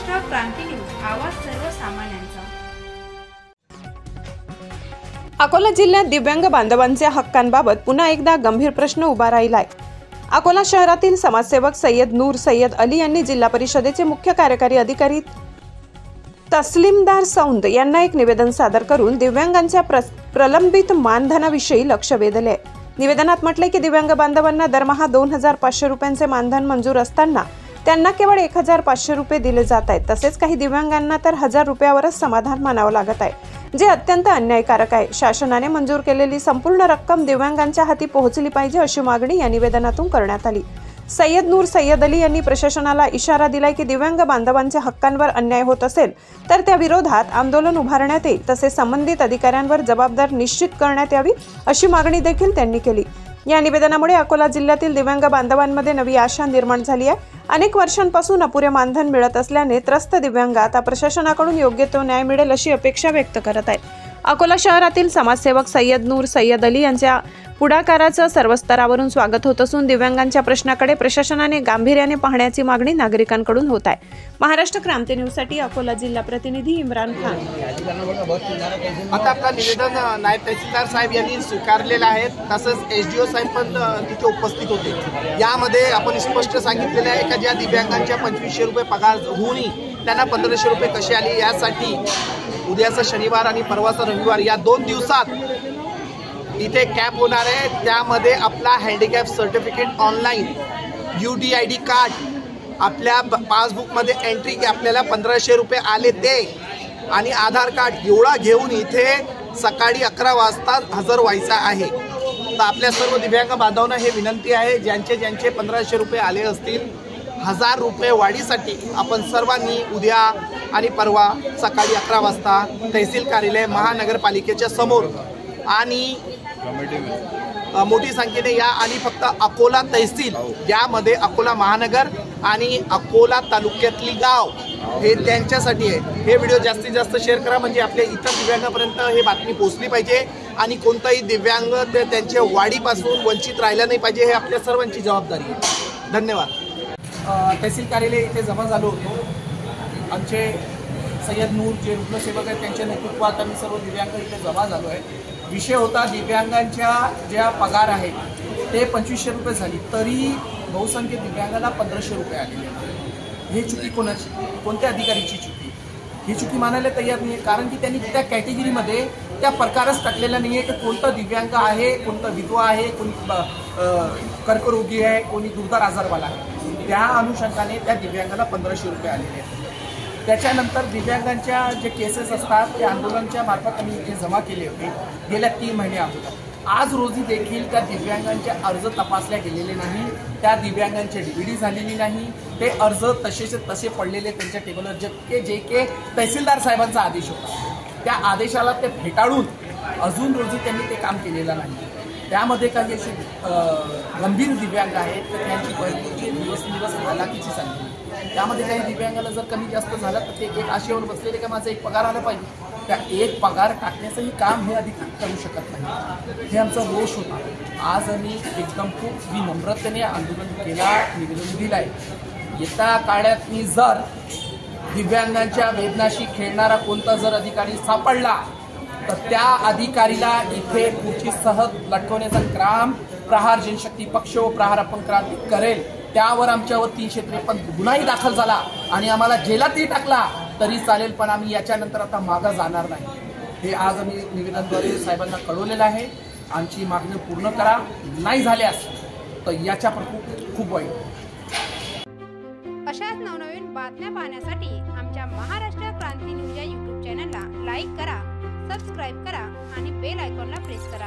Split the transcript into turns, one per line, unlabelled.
महाराष्ट्र क्रांती news, आवाज सर्वसामान्यांचा।
अकोला जिल्ह्यात दिव्यांग बांधवांच्या हक्कांबाबत पुन्हा एकदा गंभीर प्रश्न उभा राहिलाय। अकोला शहरातील समाजसेवक सय्यद नूर सय्यद अली यांनी जिल्हा परिषदेचे मुख्य कार्यकारी अधिकारी तस्लीमदार सौंद यांना एक निवेदन सादर करून दिव्यांगांच्या प्रलंबित मानधनाविषयी लक्ष वेधले। निवेदनात म्हटले की दिव्यांग बांधवांना दरमहा 2500 रुपयांचे मानधन मंजूर असताना त्यांना केवळ 1500 रुपये दिले जात आहेत। तसेच काही दिव्यांगांना तर 1000 रुपयावरच समाधान मानावं लागत आहे, जे अत्यंत अन्यायकारक आहे। शासनाने मंजूर केलेली संपूर्ण रक्कम दिव्यांगांच्या हाती पोहोचली पाहिजे अशी मागणी या निवेदनातून करण्यात आली। सय्यद नूर सय्यद अली यांनी प्रशासनाला इशारा दिलाय की दिव्यांग बांधवांच्या हक्कांवर अन्याय होत असेल तर त्या विरोधात आंदोलन उभारण्यात येईल, तसेच संबंधित अधिकाऱ्यांवर जबाबदार निश्चित करण्यात यावी अशी मागणी देखील त्यांनी केली। या निवेदनामुळे अकोला जिल्ह्यातील दिव्यांग बांधवांमध्ये नवी आशा निर्माण झाली आहे। अनेक वर्षांपासून अपुरे मानधन मिळत असल्याने त्रस्त दिव्यांग आता प्रशासनाकडून योग्य तो न्याय मिळेल अशी अपेक्षा व्यक्त करत आहेत। अकोला शहरातील समाजसेवक सय्यद नूर सय्यद अली यांच्या पुढाकाराचं सर्व स्तरावरून स्वागत होत असून दिव्यांगांच्या प्रश्नाकडे प्रशासनाने गांभीर्याने पाहण्याची मागणी नागरिकांकडून होत आहे। महाराष्ट्र क्रांती न्यूजसाठी अकोला जिल्हा प्रतिनिधी इम्रान खान।
आता आपला निवेदन नायब तहसीलदार साहेब यांनी स्वीकारलेलं आहे, तसंच एसडीओ साहेब पण तिथे उपस्थित होते। यामध्ये आपण स्पष्ट सांगितलेलं आहे की ज्या दिव्यांगांच्या 2500 रुपये पगार होऊनही त्यांना 1500 रुपये कसे आले, यासाठी उद्याचा शनिवार आणि परवाचा रविवार या 2 दिवसात इथे कॅम्प होणार आहे। त्यामध्ये आपला handicap certificate online, UDID card, आपल्या पासबुकमध्ये एंट्री की आपल्याला 1500 रुपये आले ते, आणि आधार कार्ड एवढा घेऊन इथे सकाळी 11 वाजता हजर व्हायचा आहे। तर आपल्या सर्व दिव्यांग बांधवांना हे विनंती आहे, ज्यांचे 1500 रुपये आले असतील, 1000 रुपये वाढीसाठी आपण सर्वांनी उद्या आणि परवा सकाळी 11 वाजता तहसील कार्यालय महानगरपालिकेच्या समोर आणि मोठी संख्येने या, आणि फक्त अकोला तहसील यामध्ये अकोला महानगर आणि अकोला तालुक्यातली गाव हे त्यांच्यासाठी आहे। हे व्हिडिओ जास्तीत जास्त शेअर करा, म्हणजे आपल्या इतर दिव्यांगापर्यंत हे बातमी पोहोचली पाहिजे आणि कोणताही दिव्यांग ते त्यांच्या वाढीपासून वंचित राहिला नाही पाहिजे, हे आपल्या सर्वांची जबाबदारी आहे। धन्यवाद। तहसील कार्यालय इथे जमा झालो होतो। आमचे सय्यद नूर जे रुग्णसेवक आहेत त्यांच्या नेतृत्वात आम्ही सर्व दिव्यांग इथे जमा झालो आहे। विषय होता दिव्यांगांच्या ज्या पगार आहेत ते 2500 रुपये झाली, तरी बहुसंख्य दिव्यांगाला 1500 रुपये आलेले। हे चुकी कोणाची, कोणत्या अधिकारीची चुकी? ही चुकी मानायला तयार नाही आहे, कारण की त्यांनी त्या कॅटेगरीमध्ये त्या प्रकारच टाकलेला नाही आहे की कोणतं दिव्यांग आहे, कोणतं विधवा आहे, कोणी कर्करोगी आहे, कोणी दुर्धर आजारवाला आहे। त्या अनुषंगाने त्या दिव्यांगाला 1500 रुपये आलेले आहेत। त्याच्यानंतर दिव्यांगांच्या जे केसेस असतात ते आंदोलनाच्या मार्फत आम्ही इथे जमा केले होते गेल्या 3 महिने अगोदर। आज रोजी देखील त्या दिव्यांगांचे अर्ज तपासल्या गेलेले नाही, त्या दिव्यांगांची DVD झालेली नाही, ते अर्ज तसेचे तसे पडलेले त्यांच्या टेबलवर, जे के तहसीलदार साहेबांचा आदेश होता, त्या आदेशाला ते फेटाळून अजून रोजी त्यांनी ते काम केलेलं नाही। त्यामध्ये काही असे गंभीर दिव्यांग आहेत तर त्यांची भरपूरची दिवस हालाकीची चालली। त्यामध्ये काही दिव्यांगाला जर कमी जास्त झालं तर ते एक आशेवर बसलेले का माझा एक पगार आला पाहिजे, त्या एक पगार टाकण्याचंही काम हे अधिकारी करू शकत नाही। हे आमचा रोष होता। आज आम्ही एकदम खूप विनम्रतेने आंदोलन केला, निवेदन दिलं आहे। येत्या काळात मी जर दिव्यांगांच्या वेदनाशी खेळणारा कोणता जर अधिकारी सापडला तर त्या अधिकारीला इथे खुर्चीसह लटकवण्याचा काम प्रहार जनशक्ती पक्ष व प्रहार आपण क्रांती करेल। त्यावर आमच्यावर 353 गुन्हाही दाखल झाला आणि आम्हाला जेलातही टाकला तरी चालेल, पण आम्ही याच्यानंतर आता मागं जाणार नाही। हे आज आम्ही निवेदनाद्वारे साहेबांना कळवलेलं आहे। आमची मागणी पूर्ण करा, नाही झाल्यास तर याच्या खूप वाईट।
अशाच नवनवीन बातम्या पाहण्यासाठी आमच्या महाराष्ट्र क्रांती न्यूज या YouTube चॅनलला लाईक करा, सबस्क्राईब करा आणि बेल आयकॉनला प्रेस करा।